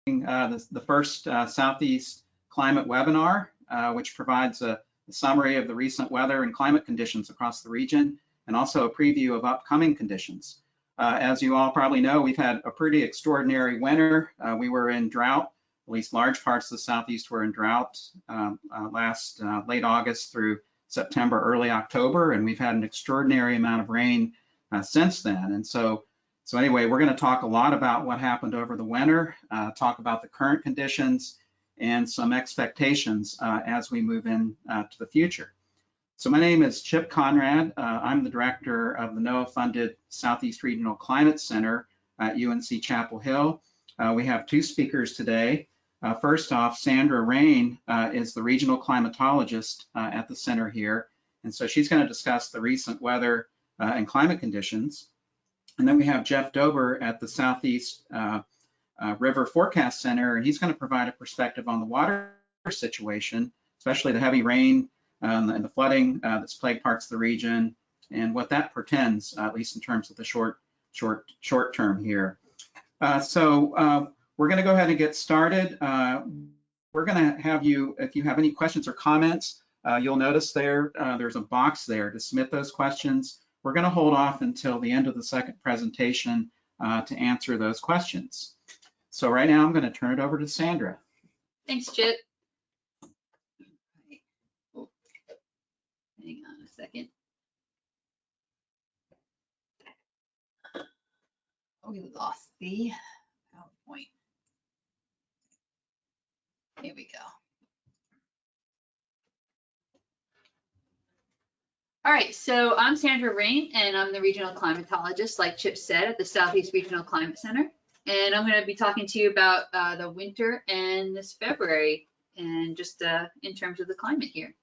the first Southeast Climate webinar, which provides a summary of the recent weather and climate conditions across the region, and also a preview of upcoming conditions. As you all probably know, we've had a pretty extraordinary winter. We were in drought, at least large parts of the Southeast were in drought last late August through September, early October, and we've had an extraordinary amount of rain since then. And so anyway, we're going to talk a lot about what happened over the winter, talk about the current conditions, and some expectations as we move in to the future. So my name is Chip Conrad. I'm the director of the NOAA-funded Southeast Regional Climate Center at UNC Chapel Hill. We have two speakers today. First off, Sandra Rayne is the regional climatologist at the center here. And so she's going to discuss the recent weather and climate conditions. And then we have Jeff Dobur at the Southeast River Forecast Center, and he's going to provide a perspective on the water situation, especially the heavy rain and the flooding that's plagued parts of the region, and what that portends, at least in terms of the short term here. So we're going to go ahead and get started. We're going to have you, if you have any questions or comments, you'll notice there's a box there to submit those questions. We're going to hold off until the end of the second presentation to answer those questions. So right now I'm going to turn it over to Sandra. Thanks, Chip. Hang on a second. Oh, we lost the PowerPoint. Here we go. All right, so I'm Sandra Rayne, and I'm the regional climatologist, like Chip said, at the Southeast Regional Climate Center. And I'm going to be talking to you about the winter and this February, and just in terms of the climate here.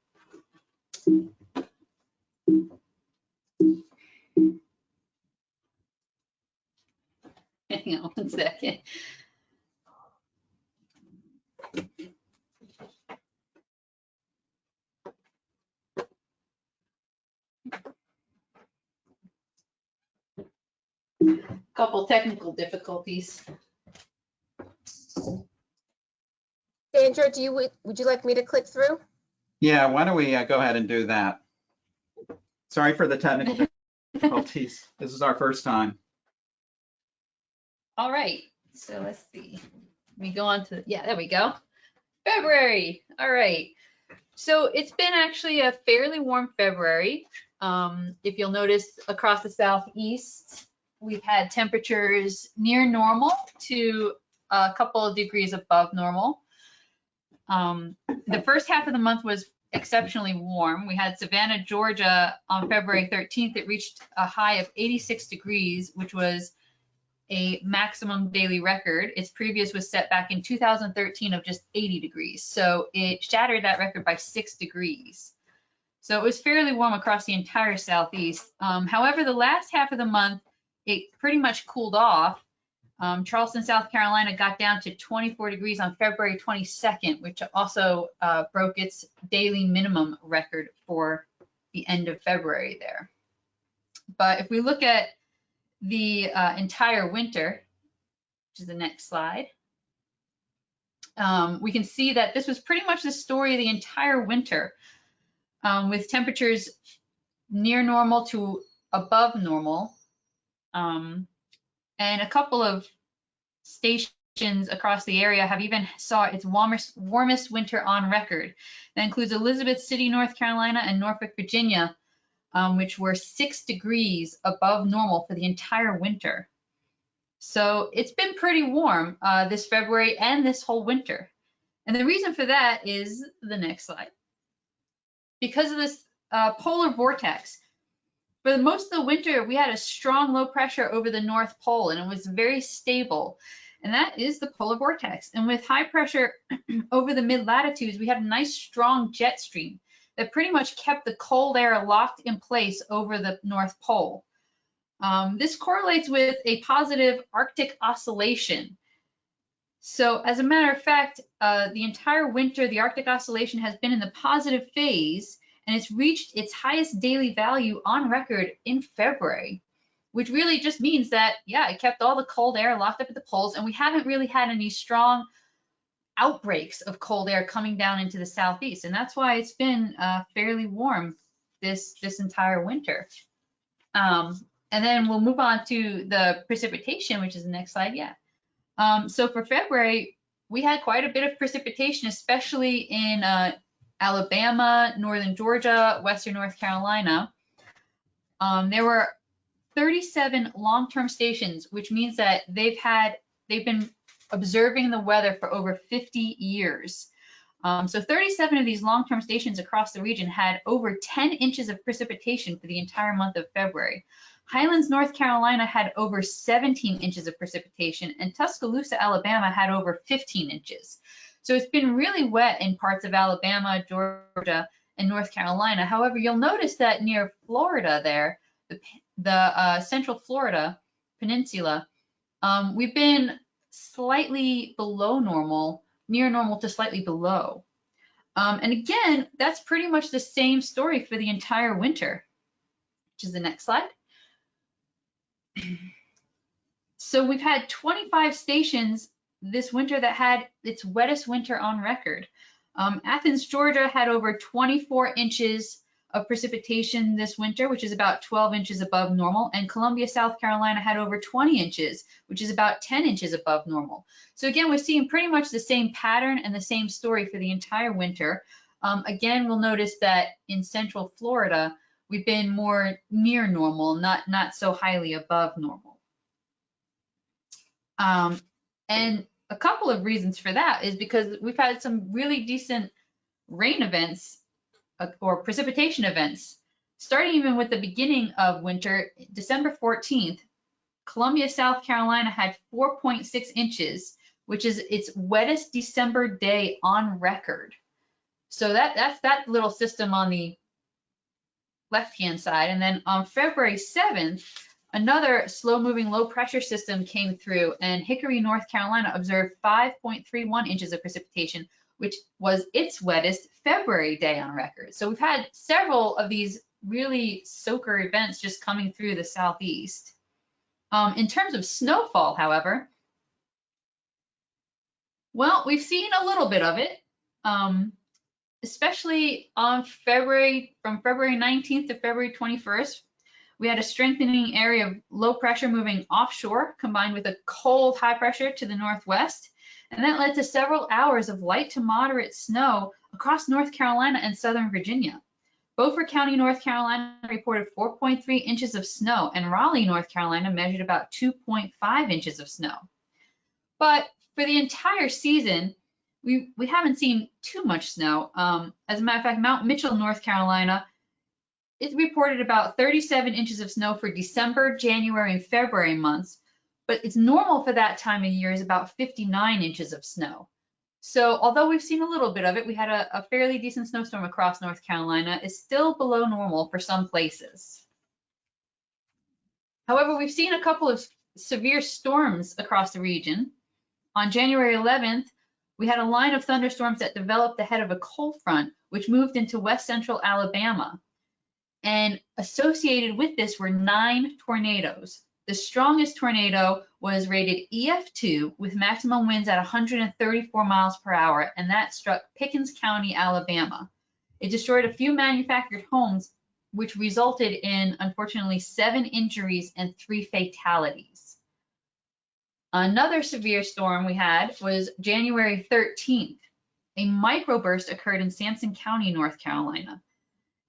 Hang on one second. Couple technical difficulties. Sandra, would you like me to click through? Yeah, why don't we go ahead and do that? Sorry for the technical difficulties. This is our first time. All right, so let's see. Let me go on to, yeah, there we go. February, all right. So it's been actually a fairly warm February. If you'll notice across the Southeast, we've had temperatures near normal to a couple of degrees above normal. The first half of the month was exceptionally warm. We had Savannah, Georgia on February 13th. It reached a high of 86 degrees, which was a maximum daily record. Its previous was set back in 2013 of just 80 degrees. So it shattered that record by 6 degrees. So it was fairly warm across the entire Southeast. However, the last half of the month, it pretty much cooled off. Charleston, South Carolina got down to 24 degrees on February 22nd, which also broke its daily minimum record for the end of February there. But if we look at the entire winter, which is the next slide, we can see that this was pretty much the story of the entire winter, with temperatures near normal to above normal. And a couple of stations across the area have even saw its warmest winter on record. That includes Elizabeth City, North Carolina, and Norfolk, Virginia, which were 6 degrees above normal for the entire winter. So it's been pretty warm this February and this whole winter. And the reason for that is the next slide. Because of this polar vortex. For most of the winter, we had a strong low pressure over the North Pole, and it was very stable. And that is the polar vortex. And with high pressure over the mid-latitudes, we had a nice strong jet stream that pretty much kept the cold air locked in place over the North Pole. This correlates with a positive Arctic oscillation. So as a matter of fact, the entire winter, the Arctic oscillation has been in the positive phase, and it's reached its highest daily value on record in February. which really just means that, yeah, it kept all the cold air locked up at the poles, and we haven't really had any strong outbreaks of cold air coming down into the southeast. And that's why it's been fairly warm this entire winter. And then we'll move on to the precipitation, which is the next slide. Yeah. So for February, we had quite a bit of precipitation, especially in Alabama, northern Georgia, western North Carolina. There were 37 long-term stations, which means that they've been observing the weather for over 50 years. So 37 of these long-term stations across the region had over 10 inches of precipitation for the entire month of February. Highlands, North Carolina had over 17 inches of precipitation, and Tuscaloosa, Alabama had over 15 inches. So it's been really wet in parts of Alabama, Georgia, and North Carolina. However, you'll notice that near Florida there, the central Florida peninsula, we've been slightly below normal, near normal to slightly below. And again, that's pretty much the same story for the entire winter, which is the next slide. So we've had 25 stations this winter that had its wettest winter on record. Athens, Georgia had over 24 inches of precipitation this winter, which is about 12 inches above normal, and Columbia, South Carolina had over 20 inches, which is about 10 inches above normal. So again, we're seeing pretty much the same pattern and the same story for the entire winter. Again, we'll notice that in central Florida, we've been more near normal, not so highly above normal. And a couple of reasons for that is because we've had some really decent rain events or precipitation events, starting even with the beginning of winter. December 14th, Columbia, South Carolina had 4.6 inches, which is its wettest December day on record. So that's that little system on the left-hand side. And then on February 7th, another slow-moving low-pressure system came through, and Hickory, North Carolina observed 5.31 inches of precipitation, which was its wettest February day on record. So we've had several of these really soaker events just coming through the southeast. In terms of snowfall, however, well, we've seen a little bit of it, especially on from February 19th to February 21st. We had a strengthening area of low pressure moving offshore, combined with a cold high pressure to the northwest. And that led to several hours of light to moderate snow across North Carolina and Southern Virginia. Beaufort County, North Carolina reported 4.3 inches of snow, and Raleigh, North Carolina measured about 2.5 inches of snow. But for the entire season, we haven't seen too much snow. As a matter of fact, Mount Mitchell, North Carolina, it reported about 37 inches of snow for December, January, and February months, but it's normal for that time of year is about 59 inches of snow. So although we've seen a little bit of it, we had a fairly decent snowstorm across North Carolina. It's still below normal for some places. However, we've seen a couple of severe storms across the region. On January 11th, we had a line of thunderstorms that developed ahead of a cold front, which moved into west central Alabama. And associated with this were 9 tornadoes. The strongest tornado was rated EF2 with maximum winds at 134 miles per hour, and that struck Pickens County, Alabama. It destroyed a few manufactured homes, which resulted in, unfortunately, 7 injuries and 3 fatalities. Another severe storm we had was January 13th. A microburst occurred in Sampson County, North Carolina.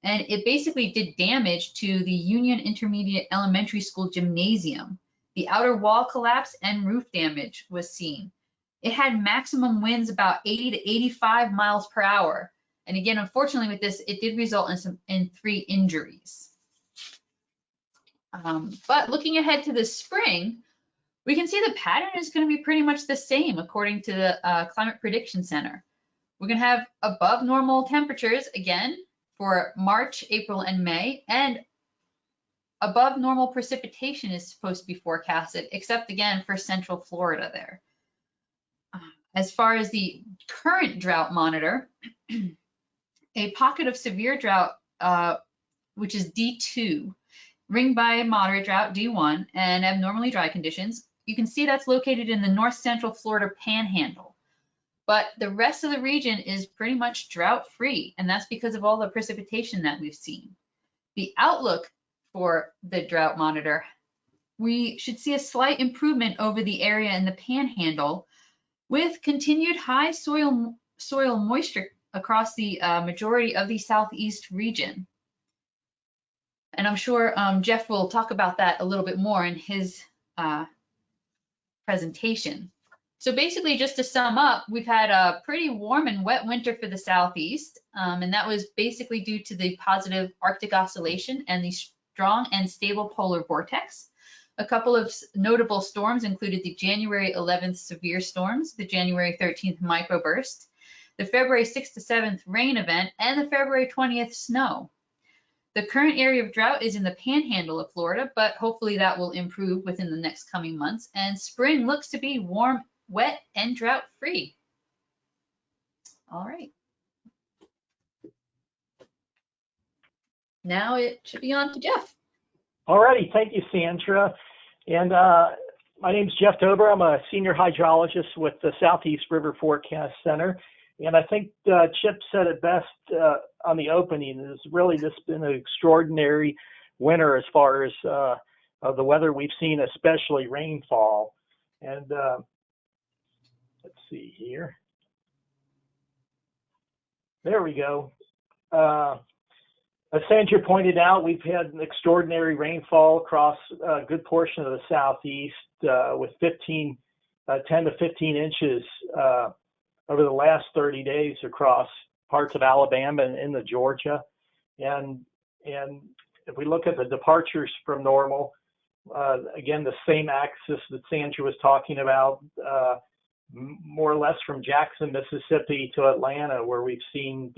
And it basically did damage to the Union Intermediate Elementary School gymnasium. The outer wall collapsed and roof damage was seen. It had maximum winds about 80 to 85 miles per hour. And again, unfortunately with this, it did result in 3 injuries. But looking ahead to the spring, we can see the pattern is going to be pretty much the same according to the Climate Prediction Center. We're going to have above normal temperatures again for March, April, and May, and above normal precipitation is supposed to be forecasted, except again for central Florida there. As far as the current drought monitor, a pocket of severe drought, which is D2, ringed by moderate drought, D1, and abnormally dry conditions. You can see that's located in the north central Florida panhandle. But the rest of the region is pretty much drought free, and that's because of all the precipitation that we've seen. The outlook for the drought monitor, we should see a slight improvement over the area in the panhandle with continued high soil moisture across the majority of the southeast region. And I'm sure Jeff will talk about that a little bit more in his presentation. So basically, just to sum up, we've had a pretty warm and wet winter for the southeast, and that was basically due to the positive Arctic oscillation and the strong and stable polar vortex. A couple of notable storms included the January 11th severe storms, the January 13th microburst, the February 6th to 7th rain event, and the February 20th snow. The current area of drought is in the panhandle of Florida, but hopefully that will improve within the next coming months, and spring looks to be warm, wet, and drought free. All right. Now it should be on to Jeff. All righty, thank you, Sandra. And my name's Jeff Dobur. I'm a senior hydrologist with the Southeast River Forecast Center. And I think Chip said it best on the opening. It's really just been an extraordinary winter as far as the weather we've seen, especially rainfall. And let's see here. There we go. As Sandra pointed out, we've had an extraordinary rainfall across a good portion of the southeast with 10 to 15 inches over the last 30 days across parts of Alabama and into Georgia. And if we look at the departures from normal, again, the same axis that Sandra was talking about, more or less from Jackson, Mississippi to Atlanta, where we've seen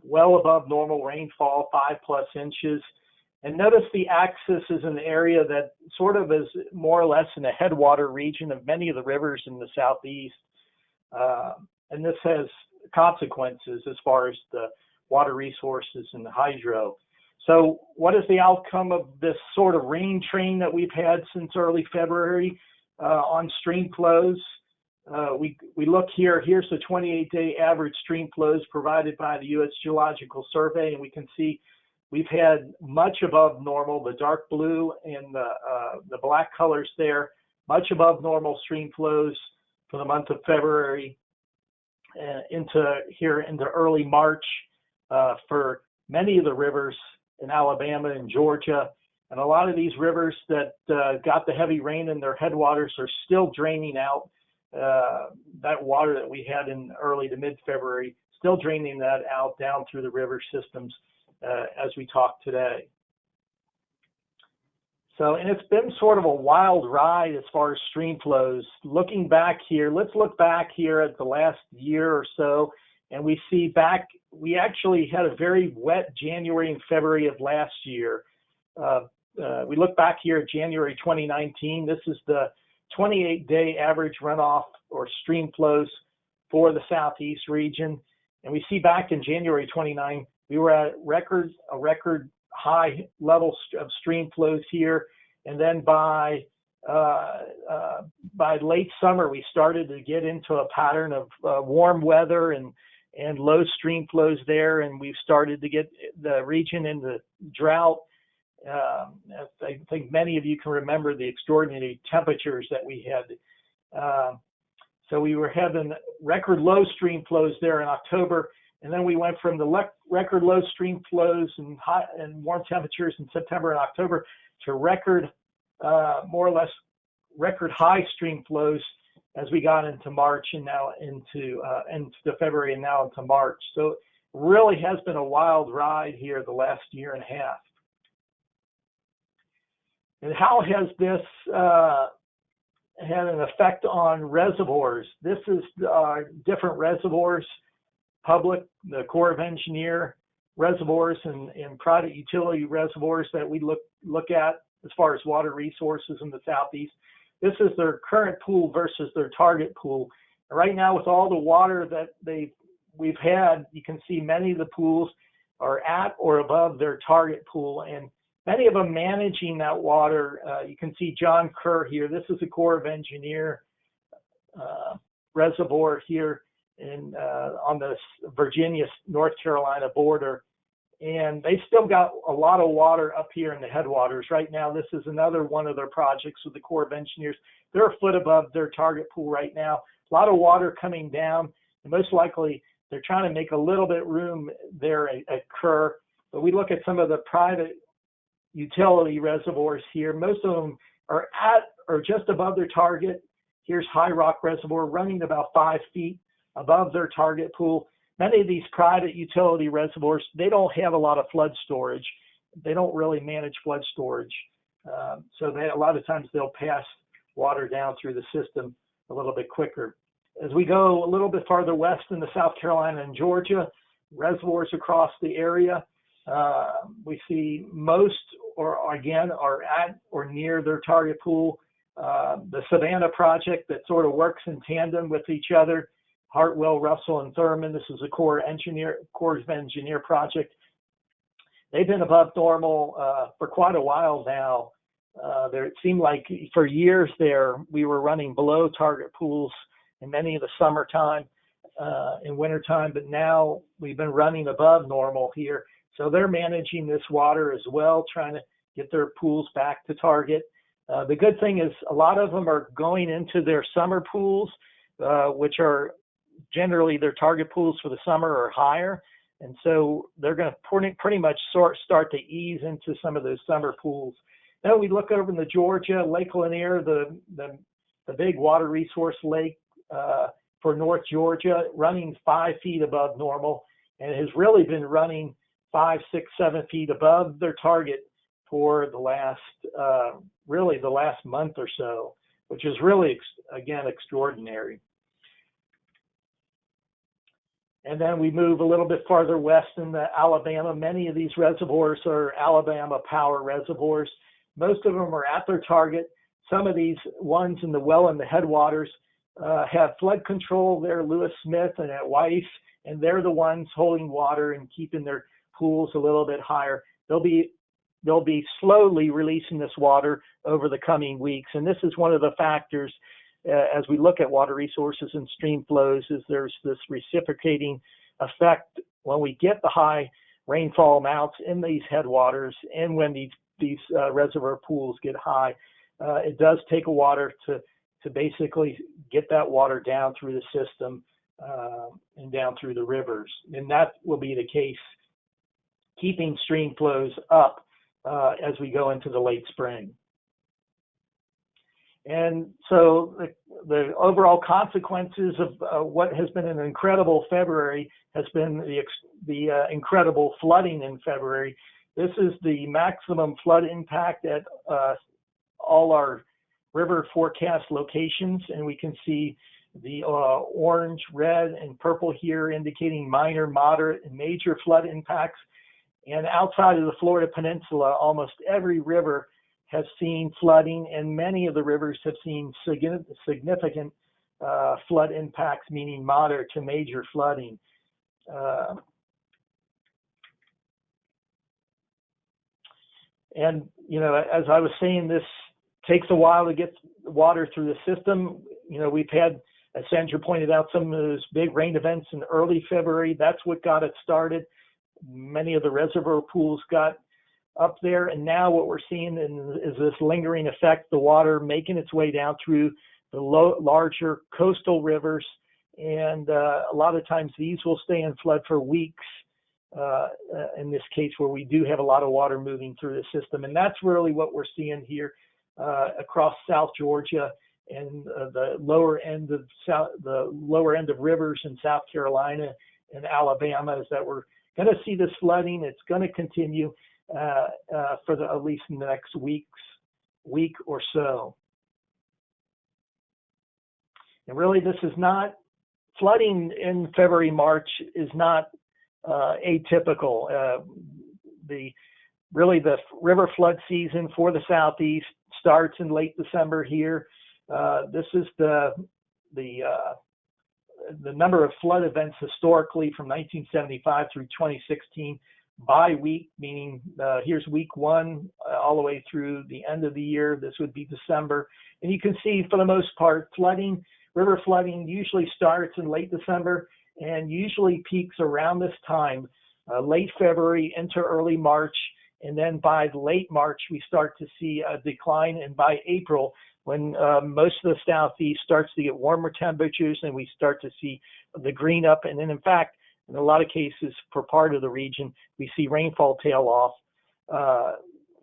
well above normal rainfall, 5+ inches. And notice the axis is an area that sort of is more or less in the headwater region of many of the rivers in the southeast. And this has consequences as far as the water resources and the hydro. So what is the outcome of this sort of rain train that we've had since early February on Streamflows? We look here, here's the 28-day average stream flows provided by the U.S. Geological Survey, and we can see we've had much above normal, the dark blue and the black colors there, much above normal stream flows for the month of February into early March for many of the rivers in Alabama and Georgia. And a lot of these rivers that got the heavy rain in their headwaters are still draining out that water that we had in early to mid-February, still draining that out down through the river systems as we talk today. So, and it's been sort of a wild ride as far as stream flows. Looking back here, let's look back here at the last year or so, and we see back, we actually had a very wet January and February of last year. We look back here at January 2019. This is the 28-day average runoff or stream flows for the southeast region. And we see back in January 29, we were at a record high level of stream flows here. And then by late summer, we started to get into a pattern of warm weather and low stream flows there. And we've started to get the region into drought. I think many of you can remember the extraordinary temperatures that we had. So we were having record low stream flows there in October, and then we went from the record low stream flows and hot and warm temperatures in September and October to record, more or less record high stream flows as we got into March and now into February and now into March. So it really has been a wild ride here the last year and a half. And how has this had an effect on reservoirs? This is different reservoirs, public, the Corps of Engineer reservoirs and private utility reservoirs that we look at as far as water resources in the southeast. This is their current pool versus their target pool. And right now, with all the water that we've had, you can see many of the pools are at or above their target pool. And many of them managing that water. You can see John Kerr here. This is a Corps of Engineer reservoir here on the Virginia, North Carolina border. And they still got a lot of water up here in the headwaters. Right now, this is another one of their projects with the Corps of Engineers. They're a foot above their target pool right now. A lot of water coming down, and most likely they're trying to make a little bit room there at Kerr. But we look at some of the private utility reservoirs here. Most of them are at or just above their target. Here's High Rock Reservoir running about 5 feet above their target pool. Many of these private utility reservoirs, they don't have a lot of flood storage. They don't really manage flood storage. So a lot of times they'll pass water down through the system a little bit quicker. As we go a little bit farther west into South Carolina and Georgia, reservoirs across the area, we see most are at or near their target pool. The Savannah project that sort of works in tandem with each other, Hartwell, Russell, and Thurman. This is a Corps of Engineer project. They've been above normal for quite a while now. It seemed like for years there we were running below target pools in many of the summertime and wintertime, but now we've been running above normal here. So they're managing this water as well, trying to get their pools back to target. The good thing is a lot of them are going into their summer pools, which are generally their target pools for the summer are higher. And so they're going to pretty much start to ease into some of those summer pools. Then we look over in the Georgia, Lake Lanier, the big water resource lake for North Georgia, running 5 feet above normal, and it has really been running 5, 6, 7 feet above their target for the last month or so, which is really, again, extraordinary. And then we move a little bit farther west into Alabama. Many of these reservoirs are Alabama power reservoirs. Most of them are at their target. Some of these ones in the headwaters have flood control there, Lewis Smith and at Weiss, and they're the ones holding water and keeping their pools a little bit higher. They'll be slowly releasing this water over the coming weeks. And this is one of the factors as we look at water resources and stream flows, is there's this reciprocating effect when we get the high rainfall amounts in these headwaters, and when these reservoir pools get high, it does take a water to basically get that water down through the system and down through the rivers. And that will be the case, keeping stream flows up as we go into the late spring. And so the overall consequences of what has been an incredible February has been the incredible flooding in February. This is the maximum flood impact at all our river forecast locations, and we can see the orange, red, and purple here indicating minor, moderate, and major flood impacts. And outside of the Florida Peninsula, almost every river has seen flooding, and many of the rivers have seen significant flood impacts, meaning moderate to major flooding. And, you know, as I was saying, this takes a while to get water through the system. You know, we've had, as Sandra pointed out, some of those big rain events in early February. That's what got it started. Many of the reservoir pools got up there, and now what we're seeing is this lingering effect, the water making its way down through the larger coastal rivers, and a lot of times these will stay in flood for weeks, in this case where we do have a lot of water moving through the system. And that's really what we're seeing here across South Georgia and the lower end of rivers in South Carolina and Alabama, is that we're going to see this flooding. It's going to continue for at least in the next week or so. And really, this is not, flooding in February, March is not atypical. The river flood season for the Southeast starts in late December here. This is the number of flood events historically from 1975 through 2016 by week, meaning here's week 1 all the way through the end of the year. This would be December. And you can see for the most part, river flooding usually starts in late December and usually peaks around this time, late February into early March. And then by late March, we start to see a decline. And by April, when most of the Southeast starts to get warmer temperatures and we start to see the green up. And then in fact, in a lot of cases for part of the region, we see rainfall tail off,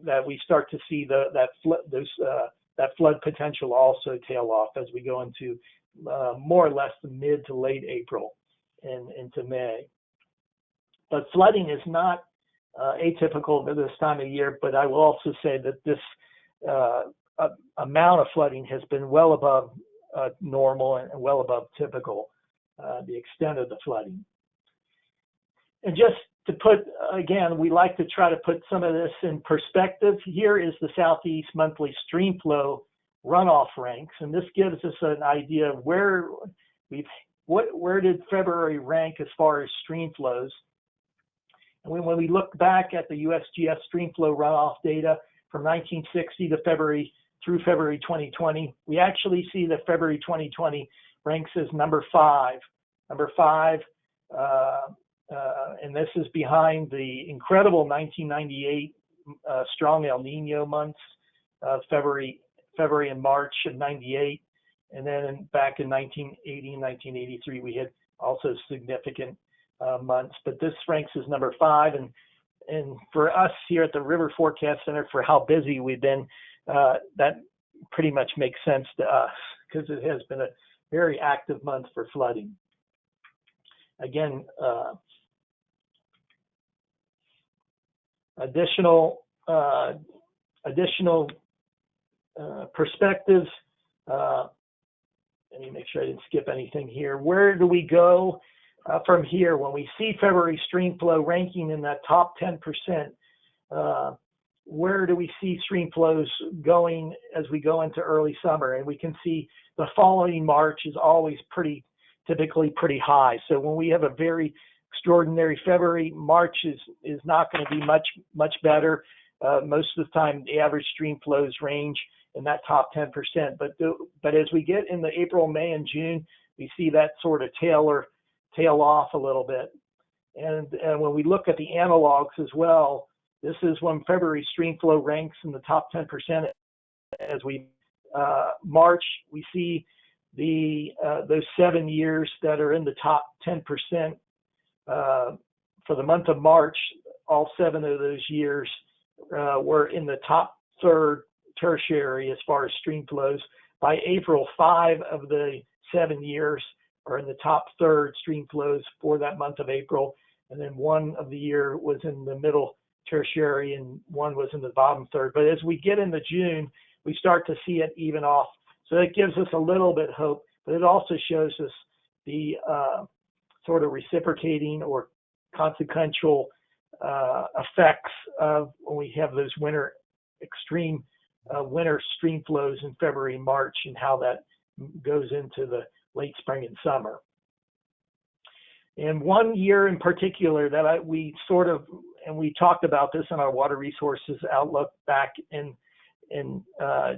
that we start to see that flood potential also tail off as we go into more or less the mid to late April and into May. But flooding is not atypical for this time of year, but I will also say that this amount of flooding has been well above normal and well above typical, the extent of the flooding. And just to put, again, we like to try to put some of this in perspective. Here is the Southeast monthly Streamflow runoff ranks, and this gives us an idea of where did February rank as far as stream flows. And when we look back at the USGS Streamflow runoff data from 1960 to February through February 2020, we actually see that February 2020 ranks as number 5. And this is behind the incredible 1998 strong El Nino months, February and March of 98. And then back in 1980 and 1983, we had also significant months. But this ranks as number 5. And for us here at the River Forecast Center, for how busy we've been, that pretty much makes sense to us because it has been a very active month for flooding. Again, additional perspectives. Let me make sure I didn't skip anything here. Where do we go from here when we see February Streamflow ranking in that top 10%? Where do we see streamflows going as we go into early summer? And we can see the following March is always typically pretty high. So when we have a very extraordinary February, March is not going to be much better. Most of the time, the average stream flows range in that top 10%. But as we get in the April, May, and June, we see that sort of tail off a little bit. And when we look at the analogs as well, this is when February stream flow ranks in the top 10%. As we March, we see those 7 years that are in the top 10%. For the month of March, all 7 of those years were in the top 3rd tertiary as far as stream flows. By April, 5 of the 7 years are in the top 3rd stream flows for that month of April. And then 1 of the year was in the middle tertiary and 1 was in the bottom 3rd. But as we get into June, we start to see it even off. So that gives us a little bit of hope, but it also shows us the sort of reciprocating or consequential effects of when we have those extreme winter stream flows in February and March, and how that goes into the late spring and summer. And one year in particular that we talked about this in our water resources outlook back in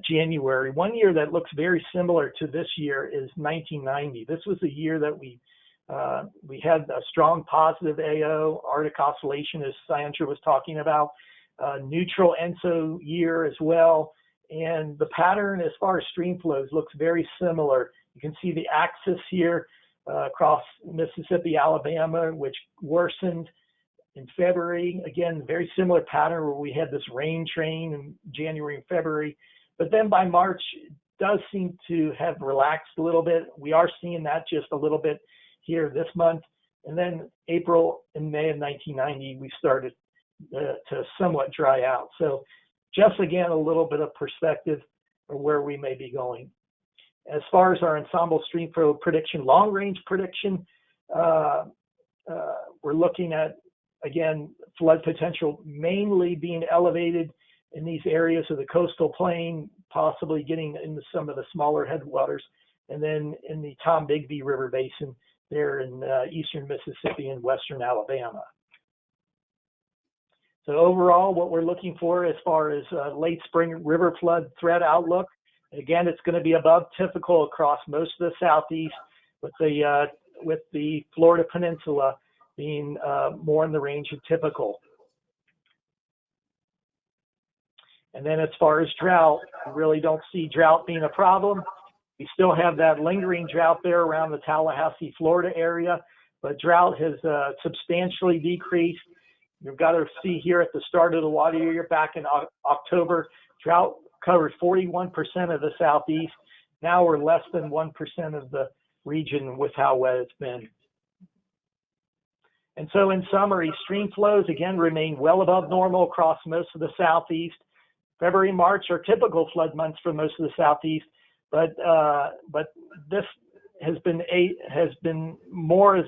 January. One year that looks very similar to this year is 1990. This was the year that we had a strong positive AO, Arctic Oscillation, as Sandra was talking about, neutral ENSO year as well. And the pattern as far as stream flows looks very similar. You can see the axis here across Mississippi, Alabama, which worsened in February. Again, very similar pattern where we had this rain train in January and February. But then by March, it does seem to have relaxed a little bit. We are seeing that just a little bit here this month. And then April and May of 1990, we started to somewhat dry out. So just again, a little bit of perspective of where we may be going. As far as our ensemble streamflow prediction, long range prediction, we're looking at, again, flood potential mainly being elevated in these areas of the coastal plain, possibly getting into some of the smaller headwaters, and then in the Tombigbee River Basin there in eastern Mississippi and western Alabama. So overall, what we're looking for as far as late spring river flood threat outlook, again, it's going to be above typical across most of the southeast, with the Florida Peninsula being more in the range of typical. And then as far as drought, we really don't see drought being a problem. We still have that lingering drought there around the Tallahassee, Florida area, but drought has substantially decreased. You've got to see here at the start of the water year back in October, drought covered 41% of the southeast. Now we're less than 1% of the region with how wet it's been. And so in summary, stream flows again remain well above normal across most of the southeast. February and March are typical flood months for most of the southeast, but this has been more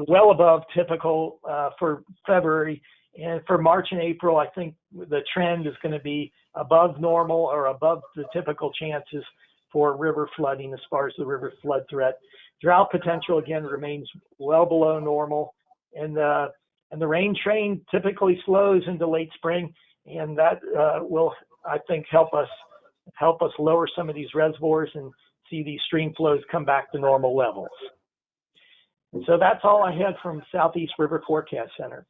well above typical for February, and for March and April, I think the trend is going to be above normal or above the typical chances for river flooding as far as the river flood threat. Drought potential again remains well below normal, and the rain train typically slows into late spring, and that will, I think, help us lower some of these reservoirs and see these stream flows come back to normal levels. And so that's all I had from Southeast River Forecast Center.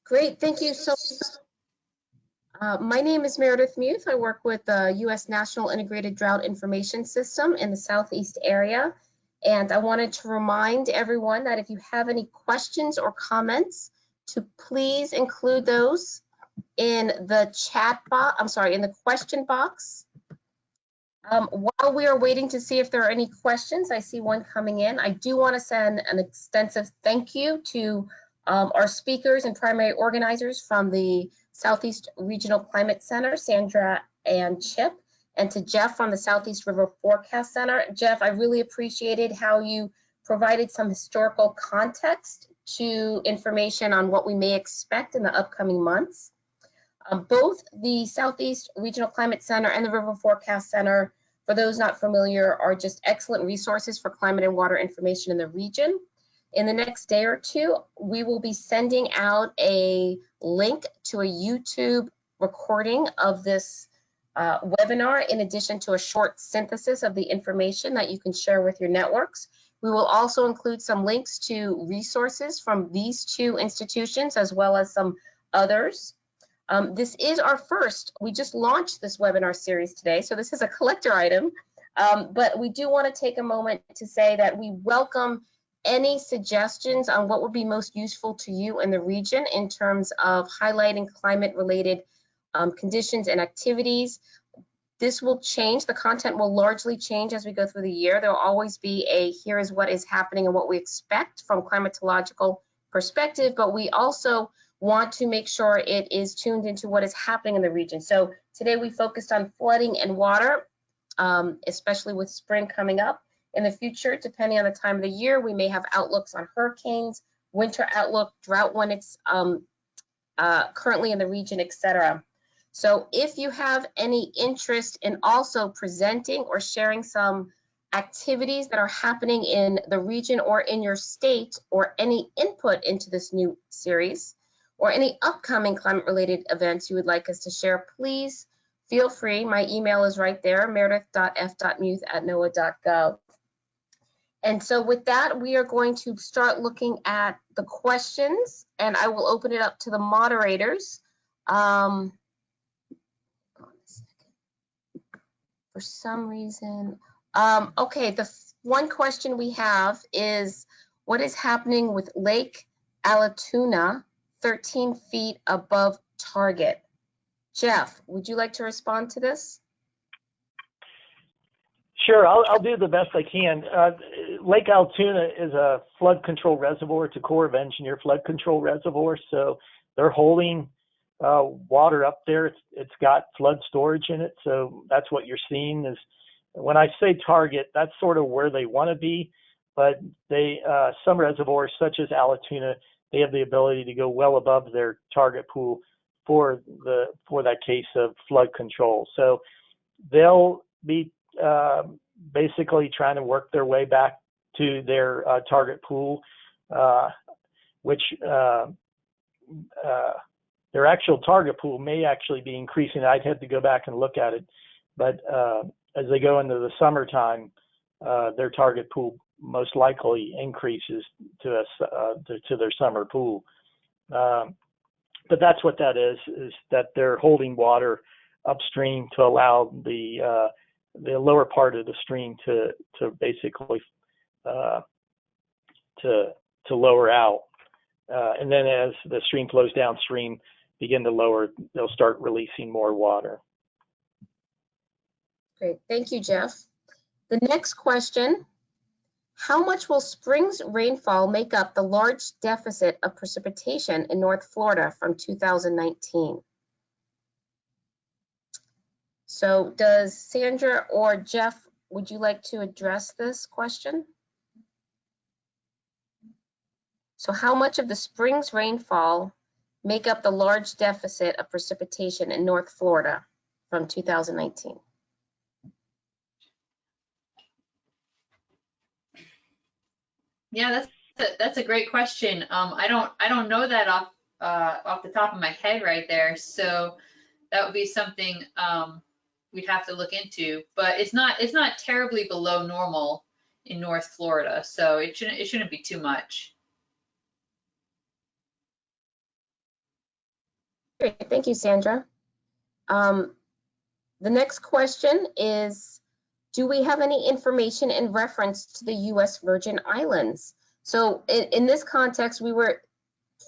Great, thank you so much. My name is Meredith Muth. I work with the U.S. National Integrated Drought Information System in the Southeast area. And I wanted to remind everyone that if you have any questions or comments, to please include those in the chat box, in the question box. While we are waiting to see if there are any questions, I see one coming in. I do want to send an extensive thank you to our speakers and primary organizers from the Southeast Regional Climate Center, Sandra and Chip, and to Jeff from the Southeast River Forecast Center. Jeff, I really appreciated how you provided some historical context to information on what we may expect in the upcoming months. Both the Southeast Regional Climate Center and the River Forecast Center, for those not familiar, are just excellent resources for climate and water information in the region. In the next day or two, we will be sending out a link to a YouTube recording of this webinar, in addition to a short synthesis of the information that you can share with your networks. We will also include some links to resources from these two institutions, as well as some others. This is our first, we just launched this webinar series today, so this is a collector item, but we do want to take a moment to say that we welcome any suggestions on what would be most useful to you in the region in terms of highlighting climate-related conditions and activities. This will change, the content will largely change as we go through the year. There will always be a here is what is happening and what we expect from climatological perspective, but we also want to make sure it is tuned into what is happening in the region. So today we focused on flooding and water, especially with spring coming up. In the future, depending on the time of the year, we may have outlooks on hurricanes, winter outlook, drought when it's currently in the region, etc. So if you have any interest in also presenting or sharing some activities that are happening in the region or in your state, or any input into this new series, or any upcoming climate-related events you would like us to share, please feel free. My email is right there, meredith.f.muth@noaa.gov. And so with that, we are going to start looking at the questions, and I will open it up to the moderators. For some reason, okay, the one question we have is, what is happening with Lake Allatoona 13 feet above target? Jeff, would you like to respond to this? Sure, I'll do the best I can. Lake Allatoona is a flood control reservoir. It's a Corps of Engineer flood control reservoir. So they're holding water up there. It's got flood storage in it. So that's what you're seeing. Is when I say target, that's sort of where they want to be. But they some reservoirs, such as Allatoona, they have the ability to go well above their target pool for that case of flood control. So they'll be basically trying to work their way back to their target pool, which their actual target pool may actually be increasing. I'd have to go back and look at it, but as they go into the summertime, their target pool most likely increases to their summer pool. But that's what that is that they're holding water upstream to allow the lower part of the stream to basically to lower out, and then as the stream flows downstream, begin to lower, they'll start releasing more water. Great, thank you, Jeff. The next question: how much will spring's rainfall make up the large deficit of precipitation in North Florida from 2019? So does Sandra or Jeff, would you like to address this question? So how much of the spring's rainfall make up the large deficit of precipitation in North Florida from 2019? Yeah, that's a great question. I don't know that off the top of my head right there. So that would be something we'd have to look into. But it's not terribly below normal in North Florida, so it shouldn't be too much. Great, thank you, Sandra. The next question is, do we have any information in reference to the U.S. Virgin Islands? So in this context, we were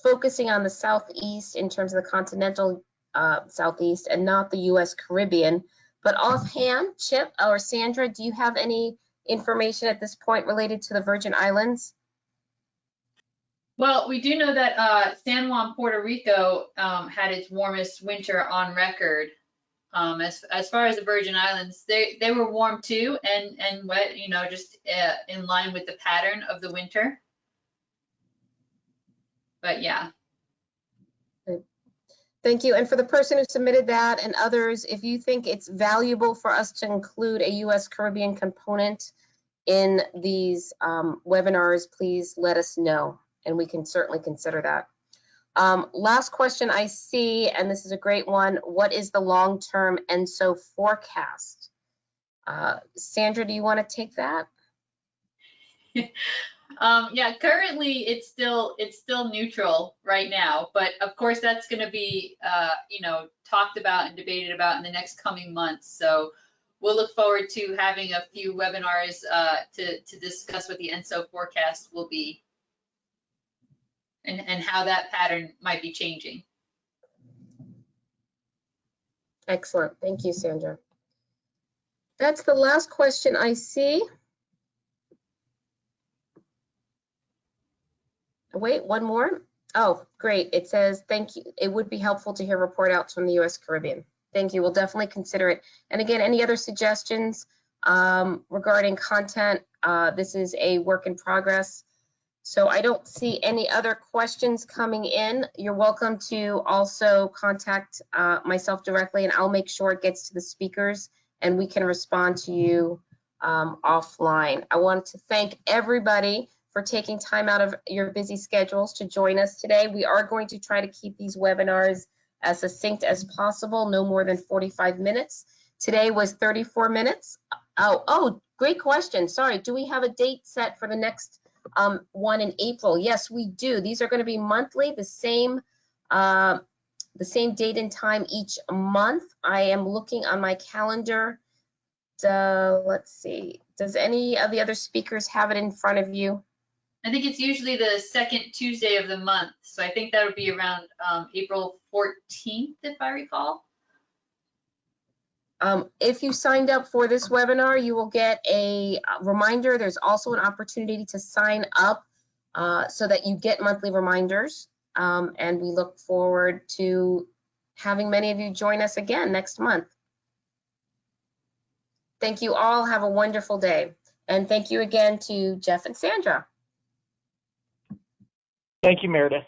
focusing on the Southeast in terms of the continental Southeast and not the U.S. Caribbean. But offhand, Chip or Sandra, do you have any information at this point related to the Virgin Islands? Well, we do know that San Juan, Puerto Rico had its warmest winter on record. As far as the Virgin Islands, they were warm too and wet, just in line with the pattern of the winter. But yeah. Thank you. And for the person who submitted that and others, if you think it's valuable for us to include a U.S. Caribbean component in these webinars, please let us know, and we can certainly consider that. Last question I see, and this is a great one: what is the long-term ENSO forecast? Sandra, do you want to take that? Yeah, currently it's still neutral right now, but of course that's going to be talked about and debated about in the next coming months. So we'll look forward to having a few webinars to discuss what the ENSO forecast will be and how that pattern might be changing. Excellent. Thank you, Sandra. That's the last question I see. Wait, one more. Oh, great. It says, thank you. It would be helpful to hear report outs from the U.S. Caribbean. Thank you. We'll definitely consider it. And again, any other suggestions regarding content? This is a work in progress. So I don't see any other questions coming in. You're welcome to also contact myself directly, and I'll make sure it gets to the speakers and we can respond to you offline. I want to thank everybody for taking time out of your busy schedules to join us today. We are going to try to keep these webinars as succinct as possible, no more than 45 minutes. Today was 34 minutes. Oh, great question. Sorry, do we have a date set for the next one in April? Yes, we do. These are going to be monthly, the same date and time each month. I am looking on my calendar. Let's see. Does any of the other speakers have it in front of you? I think it's usually the second Tuesday of the month. So I think that would be around April 14th, if I recall. If you signed up for this webinar, you will get a reminder. There's also an opportunity to sign up so that you get monthly reminders. And we look forward to having many of you join us again next month. Thank you all. Have a wonderful day. And thank you again to Jeff and Sandra. Thank you, Meredith.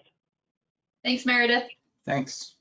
Thanks, Meredith. Thanks.